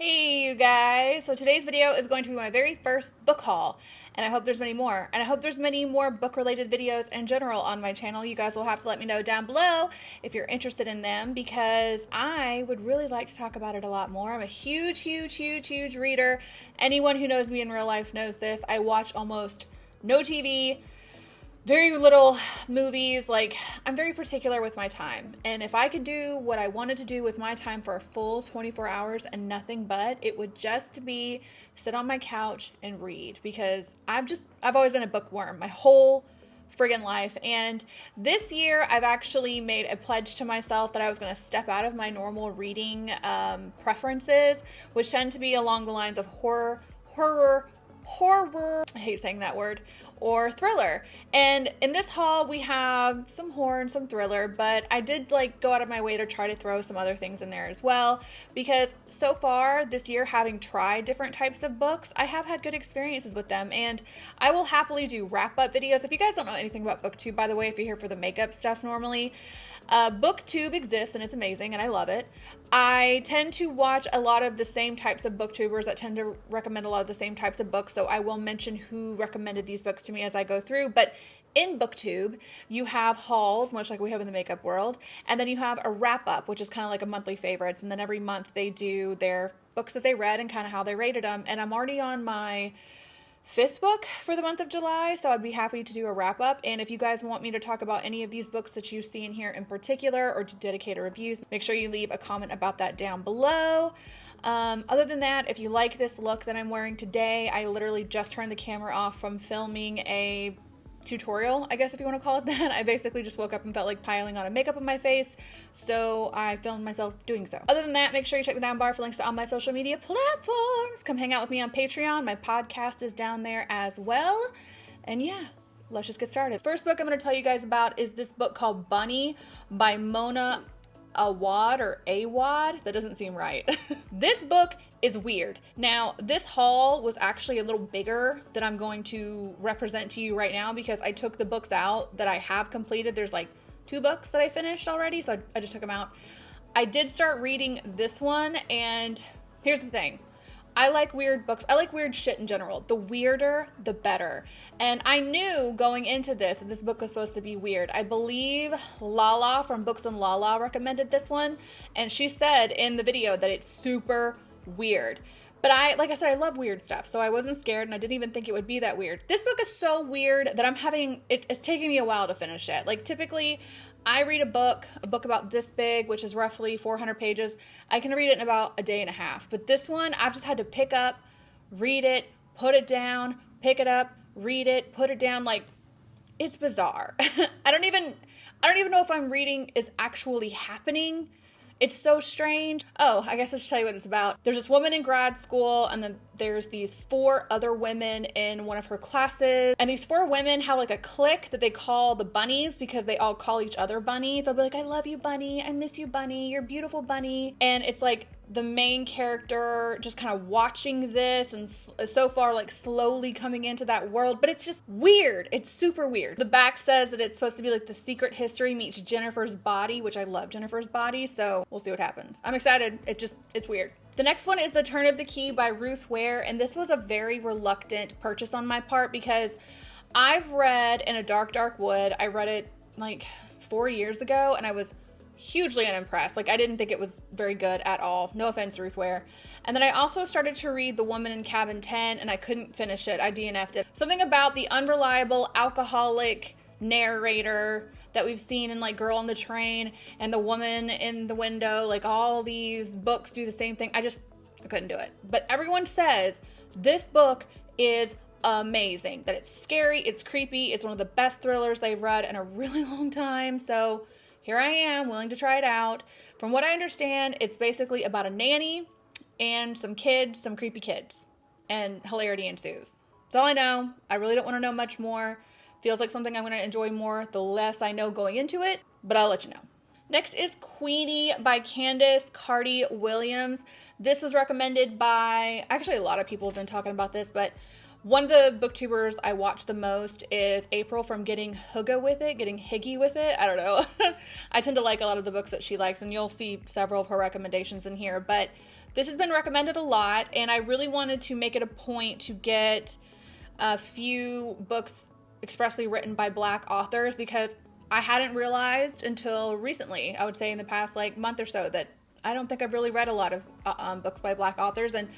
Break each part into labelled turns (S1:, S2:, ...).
S1: Hey you guys, so today's video is going to be my very first book haul, and I hope there's many more, and I hope there's many more book related videos in general on my channel. You guys will have to let me know down below if you're interested in them, because I would really like to talk about it a lot more. I'm a huge reader. Anyone who knows me in real life knows this. I watch almost no TV, very little movies. Like, I'm very particular with my time, and if I could do what I wanted to do with my time for a full 24 hours and nothing but, it would just be sit on my couch and read, because I've always been a bookworm my whole friggin' life. And this year I've actually made a pledge to myself that I was going to step out of my normal reading preferences, which tend to be along the lines of horror, I hate saying that word, or thriller. And in this haul we have some horror and some thriller, but I did go out of my way to try to throw some other things in there as well, because so far this year, having tried different types of books, I have had good experiences with them, and I will happily do wrap-up videos. If you guys don't know anything about BookTube, by the way, if you're here for the makeup stuff normally, BookTube exists and it's amazing and I love it. I tend to watch a lot of the same types of booktubers that tend to recommend a lot of the same types of books, so I will mention who recommended these books to me as I go through. But in BookTube, you have hauls, much like we have in the makeup world, and then you have a wrap-up, which is kind of like a monthly favorites, and then every month they do their books that they read and kind of how they rated them. And I'm already on my 5th book for the month of July, so I'd be happy to do a wrap up. And if you guys want me to talk about any of these books that you see in here in particular, or to dedicate a reviews, make sure you leave a comment about that down below. Other than that, if you like this look that I'm wearing today, I literally just turned the camera off from filming a tutorial, I guess if you want to call it that. I basically just woke up and felt like piling on a makeup on my face, so I filmed myself doing so. Other than that, make sure you check the down bar for links to all my social media platforms. Come hang out with me on Patreon. My podcast is down there as well. And yeah, let's just get started. First book I'm going to tell you guys about is this book called Bunny by Mona Awad, or Awad. That doesn't seem right. This book is weird. Now, this haul was actually a little bigger than I'm going to represent to you right now, because I took the books out that I have completed. There's like 2 books that I finished already, so I just took them out. I did start reading this one, and here's the thing. I like weird books. I like weird shit in general. The weirder, the better. And I knew going into this that this book was supposed to be weird. I believe Lala from Books and Lala recommended this one, and she said in the video that it's super weird. But like I said, I love weird stuff, so I wasn't scared, and I didn't even think it would be that weird. This book is so weird that it's taking me a while to finish it. Like, typically, I read a book about this big, which is roughly 400 pages. I can read it in about a day and a half. But this one, I've just had to pick up, read it, put it down, pick it up, read it, put it down. Like, it's bizarre. I don't even know if I'm reading is actually happening. It's so strange. Oh, I guess I should tell you what it's about. There's this woman in grad school, and then there's these 4 other women in one of her classes. And these 4 women have like a clique that they call the bunnies, because they all call each other Bunny. They'll be like, I love you, Bunny. I miss you, Bunny. You're beautiful, Bunny. And it's like the main character just kind of watching this, and so far like slowly coming into that world. But it's just weird. It's super weird. The back says that it's supposed to be like The Secret History meets Jennifer's Body, which I love Jennifer's Body, so we'll see what happens. I'm excited. It's weird. The next one is The Turn of the Key by Ruth Ware, and this was a very reluctant purchase on my part, because I've read In a Dark, Dark Wood. I read it like 4 years ago, and I was hugely unimpressed. Like, I didn't think it was very good at all. No offense, Ruth Ware. And then I also started to read The Woman in Cabin 10, and I couldn't finish it. I DNF'd it. Something about the unreliable alcoholic narrator that we've seen in like Girl on the Train and The Woman in the Window, like all these books do the same thing. I couldn't do it. But everyone says this book is amazing, that it's scary, it's creepy, it's one of the best thrillers they've read in a really long time. So here I am, willing to try it out. From what I understand, it's basically about a nanny and some kids, some creepy kids, and hilarity ensues. That's all I know. I really don't want to know much more. Feels like something I'm going to enjoy more the less I know going into it, but I'll let you know. Next is Queenie by Candace Carty Williams. This was recommended by, actually a lot of people have been talking about this, but one of the booktubers I watch the most is April from Getting Hygge with It. I don't know. I tend to like a lot of the books that she likes, and you'll see several of her recommendations in here, but this has been recommended a lot, and I really wanted to make it a point to get a few books expressly written by Black authors, because I hadn't realized until recently, I would say in the past like month or so, that I don't think I've really read a lot of books by Black authors. And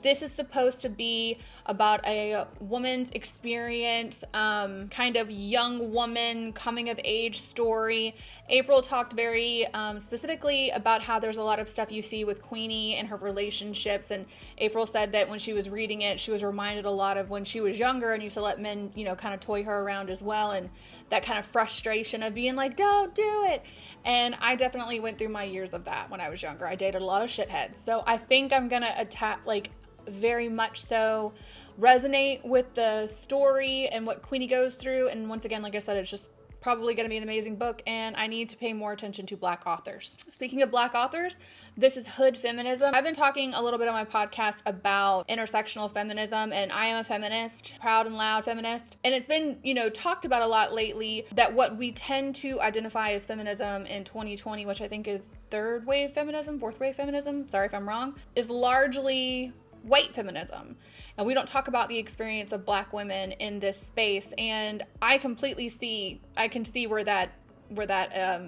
S1: this is supposed to be about a woman's experience, kind of young woman coming of age story. April talked very specifically about how there's a lot of stuff you see with Queenie and her relationships. And April said that when she was reading it, she was reminded a lot of when she was younger and used to let men, you know, kind of toy her around as well. And that kind of frustration of being like, don't do it. And I definitely went through my years of that when I was younger. I dated a lot of shitheads. So I think I'm going to very much so resonate with the story and what Queenie goes through. And once again, like I said, it's just probably going to be an amazing book, and I need to pay more attention to Black authors. Speaking of Black authors, this is Hood Feminism. I've been talking a little bit on my podcast about intersectional feminism, and I am a feminist, proud and loud feminist. And it's been, you know, talked about a lot lately that what we tend to identify as feminism in 2020, which I think is third wave feminism, fourth wave feminism, sorry if I'm wrong, is largely white feminism. And we don't talk about the experience of Black women in this space. And I can see where that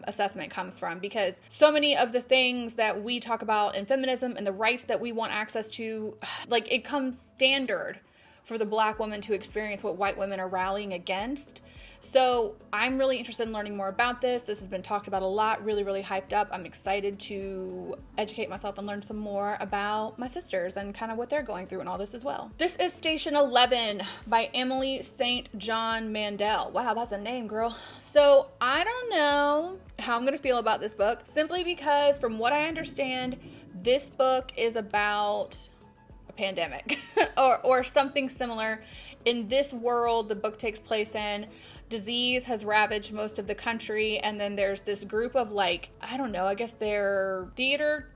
S1: assessment comes from, because so many of the things that we talk about in feminism and the rights that we want access to, like, it comes standard for the Black woman to experience what white women are rallying against. So I'm really interested in learning more about this. This has been talked about a lot, really, really hyped up. I'm excited to educate myself and learn some more about my sisters and kind of what they're going through and all this as well. This is Station 11 by Emily St. John Mandel. Wow, that's a name, girl. So I don't know how I'm going to feel about this book, simply because from what I understand, this book is about a pandemic or something similar. In this world the book takes place in, disease has ravaged most of the country, and then there's this group of, like, I don't know, I guess they're theater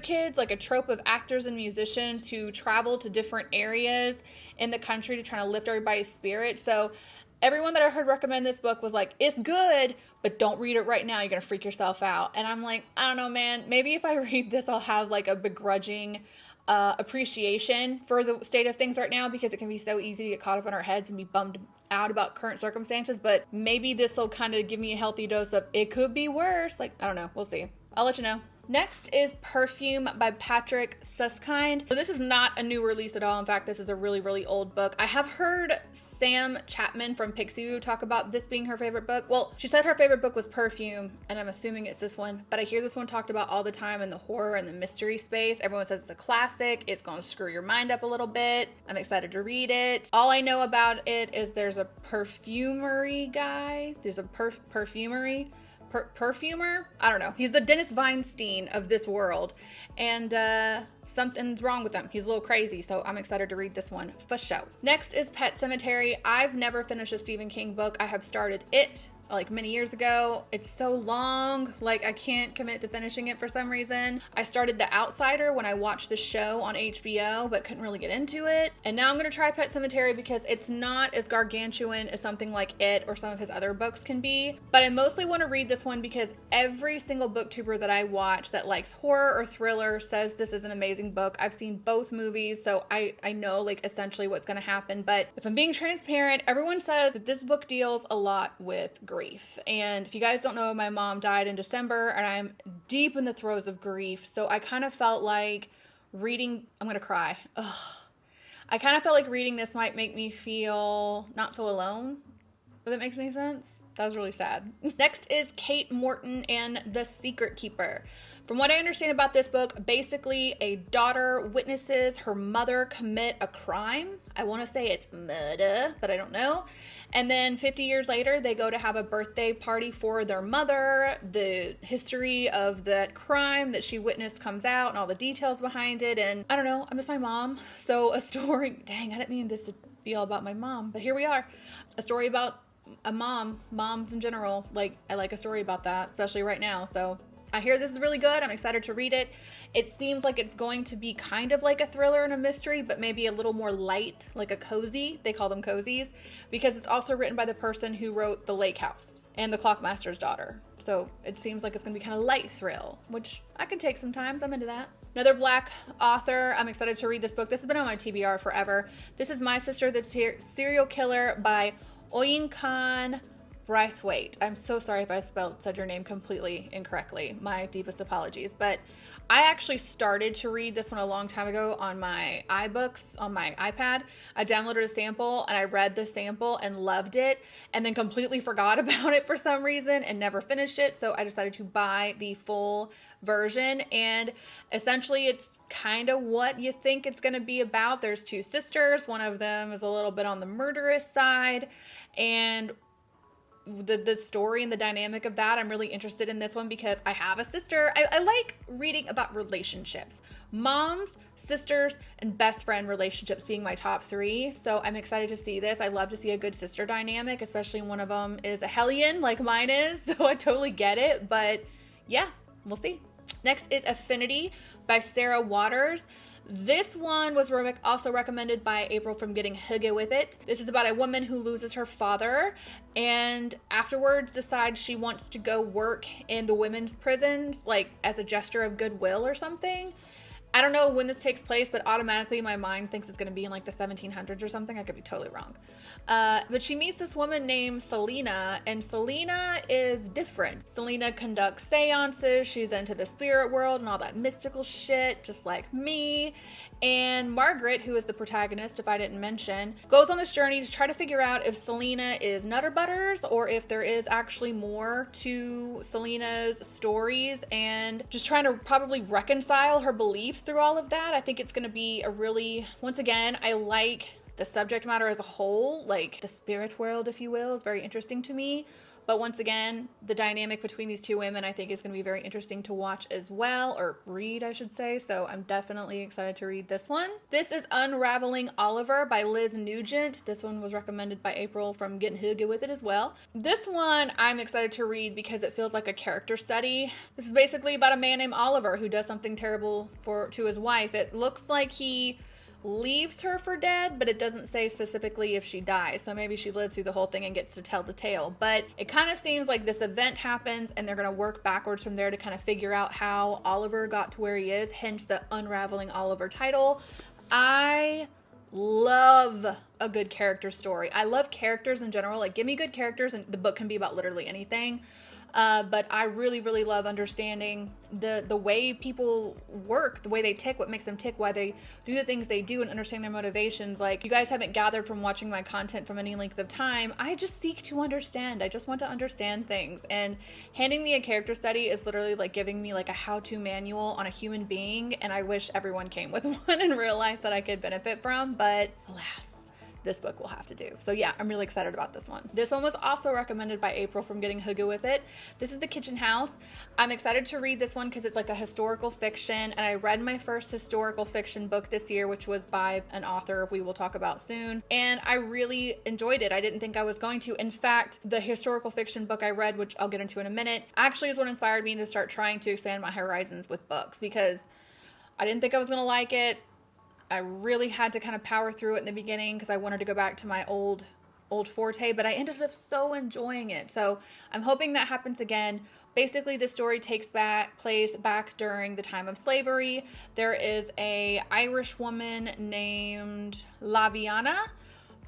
S1: kids, like a trope of actors and musicians who travel to different areas in the country to try to lift everybody's spirit. So everyone that I heard recommend this book was like, it's good, but don't read it right now, you're gonna freak yourself out. And I'm like, I don't know, man, maybe if I read this I'll have like a begrudging appreciation for the state of things right now, because it can be so easy to get caught up in our heads and be bummed out about current circumstances. But maybe this will kind of give me a healthy dose of it could be worse. Like, I don't know, we'll see. I'll let you know. Next is Perfume by Patrick Susskind. So this is not a new release at all. In fact, this is a really, really old book. I have heard Sam Chapman from Pixiu talk about this being her favorite book. Well, she said her favorite book was Perfume, and I'm assuming it's this one, but I hear this one talked about all the time in the horror and the mystery space. Everyone says it's a classic. It's going to screw your mind up a little bit. I'm excited to read it. All I know about it is there's a perfumery guy. There's a perfumer. I don't know. He's the Dennis Weinstein of this world, and something's wrong with him. He's a little crazy, so I'm excited to read this one for sure. Next is Pet Sematary. I've never finished a Stephen King book. I have started it like many years ago. It's so long, like I can't commit to finishing it for some reason. I started The Outsider when I watched the show on HBO, but couldn't really get into it. And now I'm gonna try Pet Sematary because it's not as gargantuan as something like It or some of his other books can be. But I mostly want to read this one because every single booktuber that I watch that likes horror or thriller says this is an amazing book. I've seen both movies, so I know like essentially what's gonna happen. But if I'm being transparent, everyone says that this book deals a lot with grief. And if you guys don't know, my mom died in December, and I'm deep in the throes of grief. So I kind of felt like reading, I'm gonna cry. Ugh. I kind of felt like reading this might make me feel not so alone, if that makes any sense. That was really sad. Next is Kate Morton and The Secret Keeper. From what I understand about this book, basically a daughter witnesses her mother commit a crime. I want to say it's murder, but I don't know. And then 50 years later, they go to have a birthday party for their mother. The history of that crime that she witnessed comes out and all the details behind it. And I don't know, I miss my mom. So a story, dang, I didn't mean this to be all about my mom, but here we are. A story about a moms in general. Like, I like a story about that, especially right now. So I hear this is really good. I'm excited to read it. It seems like it's going to be kind of like a thriller and a mystery, but maybe a little more light, like a cozy. They call them cozies, because it's also written by the person who wrote The Lake House and The Clockmaster's Daughter. So it seems like it's going to be kind of light thrill, which I can take sometimes. I'm into that. Another Black author. I'm excited to read this book. This has been on my TBR forever. This is My Sister, the Serial Killer by Oyin Khan Braithwaite. I'm so sorry if I said your name completely incorrectly. My deepest apologies. But I actually started to read this one a long time ago on my iBooks, on my iPad. I downloaded a sample and I read the sample and loved it, and then completely forgot about it for some reason and never finished it. So I decided to buy the full version, and essentially it's kind of what you think it's going to be about. There's two sisters. One of them is a little bit on the murderous side, and the story and the dynamic of that, I'm really interested in this one because I have a sister. I like reading about relationships. Moms, sisters, and best friend relationships being my top 3. So I'm excited to see this. I love to see a good sister dynamic, especially when one of them is a hellion like mine is. So I totally get it. But yeah, we'll see. Next is Affinity by Sarah Waters. This one was also recommended by April from Getting Hygge With It. This is about a woman who loses her father and afterwards decides she wants to go work in the women's prisons, like as a gesture of goodwill or something. I don't know when this takes place, but automatically my mind thinks it's going to be in like the 1700s or something. I could be totally wrong. But she meets this woman named Selena, and Selena is different. Selena conducts seances. She's into the spirit world and all that mystical shit, just like me. And Margaret, who is the protagonist, if I didn't mention, goes on this journey to try to figure out if Selena is Nutter Butters or if there is actually more to Selena's stories, and just trying to probably reconcile her beliefs through all of that. I think it's going to be a really, once again, I like the subject matter as a whole, like the spirit world, if you will, is very interesting to me. But once again, the dynamic between these two women, I think is going to be very interesting to watch as well, or read, I should say. So I'm definitely excited to read this one. This is Unraveling Oliver by Liz Nugent. This one was recommended by April from Getting Hygge With It as well. This one I'm excited to read because it feels like a character study. This is basically about a man named Oliver who does something terrible to his wife. It looks like he leaves her for dead, but it doesn't say specifically if she dies. So maybe she lives through the whole thing and gets to tell the tale. But it kind of seems like this event happens and they're going to work backwards from there to kind of figure out how Oliver got to where he is, hence the Unraveling Oliver title. I love a good character story. I love characters in general. Like, give me good characters and the book can be about literally anything. But I really, really love understanding the way people work, the way they tick, what makes them tick, why they do the things they do, and understand their motivations. Like, you guys haven't gathered from watching my content from any length of time. I just seek to understand. I just want to understand things. And handing me a character study is literally like giving me like a how-to manual on a human being. And I wish everyone came with one in real life that I could benefit from. But alas, this book will have to do. So yeah, I'm really excited about this one. This one was also recommended by April from Getting Hygge With It. This is The Kitchen House. I'm excited to read this one because it's like a historical fiction, and I read my first historical fiction book this year, which was by an author we will talk about soon, and I really enjoyed it. I didn't think I was going to. In fact, the historical fiction book I read, which I'll get into in a minute, actually is what inspired me to start trying to expand my horizons with books, because I didn't think I was going to like it. I really had to kind of power through it in the beginning because I wanted to go back to my old forte, but I ended up so enjoying it. So I'm hoping that happens again. Basically, the story takes place back during the time of slavery. There is a Irish woman named Laviana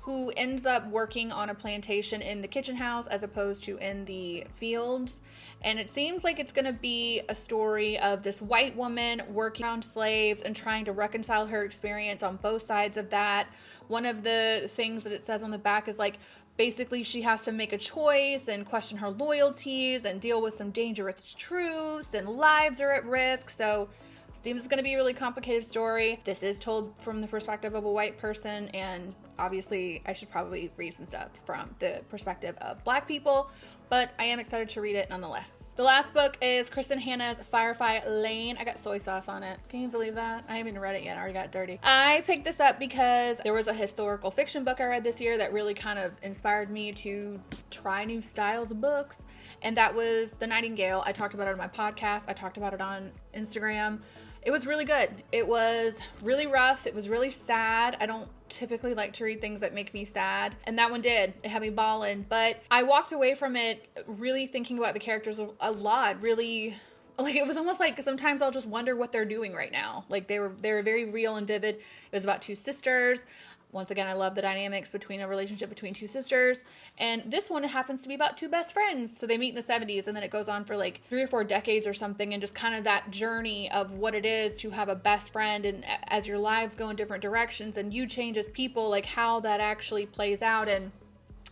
S1: who ends up working on a plantation in the kitchen house as opposed to in the fields. And it seems like it's going to be a story of this white woman working around slaves and trying to reconcile her experience on both sides of that. One of the things that it says on the back is like, basically she has to make a choice and question her loyalties and deal with some dangerous truths, and lives are at risk. So it seems it's going to be a really complicated story. This is told from the perspective of a white person, and obviously I should probably read some stuff from the perspective of Black people, but I am excited to read it nonetheless. The last book is Kristen Hanna's Firefight Lane. I got soy sauce on it. Can you believe that? I haven't even read it yet. I already got dirty. I picked this up because there was a historical fiction book I read this year that really kind of inspired me to try new styles of books, and that was The Nightingale. I talked about it on my podcast. I talked about it on Instagram. It was really good. It was really rough. It was really sad. I don't typically like to read things that make me sad, and that one did. It had me bawling, but I walked away from it really thinking about the characters a lot, really like, it was almost like sometimes I'll just wonder what they're doing right now. Like, they were very real and vivid. It was about two sisters. Once again, I love the dynamics between a relationship between two sisters. And this one happens to be about two best friends. So they meet in the 70s, and then it goes on for like 3 or 4 decades or something, and just kind of that journey of what it is to have a best friend, and as your lives go in different directions and you change as people, like how that actually plays out. And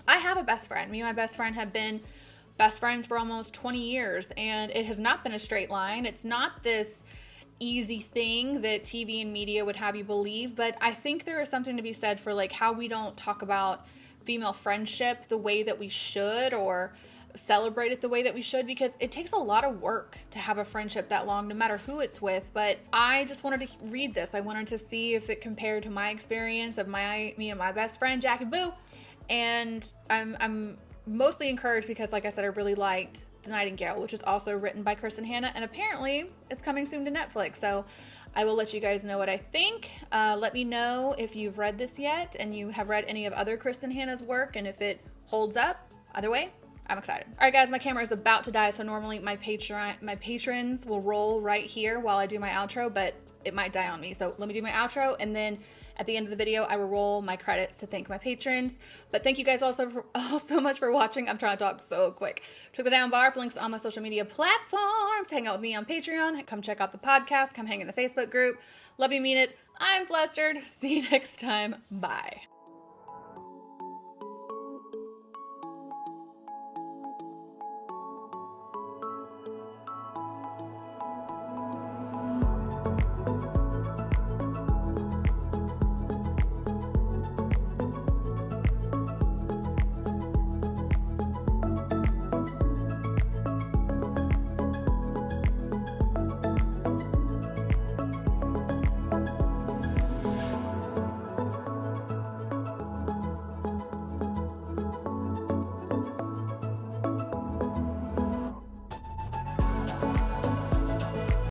S1: I have a best friend. Me and my best friend have been best friends for almost 20 years, and it has not been a straight line. It's not this easy thing that TV and media would have you believe, but I think there is something to be said for like how we don't talk about female friendship the way that we should, or celebrate it the way that we should, because it takes a lot of work to have a friendship that long, no matter who it's with. But I just wanted to read this. I wanted to see if it compared to my experience of me and my best friend Jackie Boo, and I'm mostly encouraged because, like I said, I really liked The Nightingale, which is also written by Kristen Hanna, and apparently it's coming soon to Netflix. So I will let you guys know what I think. Let me know if you've read this yet and you have read any of other Kristen Hanna's work, and if it holds up. Either way, I'm excited. All right, guys, my camera is about to die, so normally my patrons will roll right here while I do my outro, but it might die on me. So let me do my outro, and then at the end of the video, I will roll my credits to thank my patrons. But thank you guys all so much for watching. I'm trying to talk so quick. Check the down bar for links to all my social media platforms. Hang out with me on Patreon. Come check out the podcast. Come hang in the Facebook group. Love you, mean it. I'm flustered. See you next time. Bye.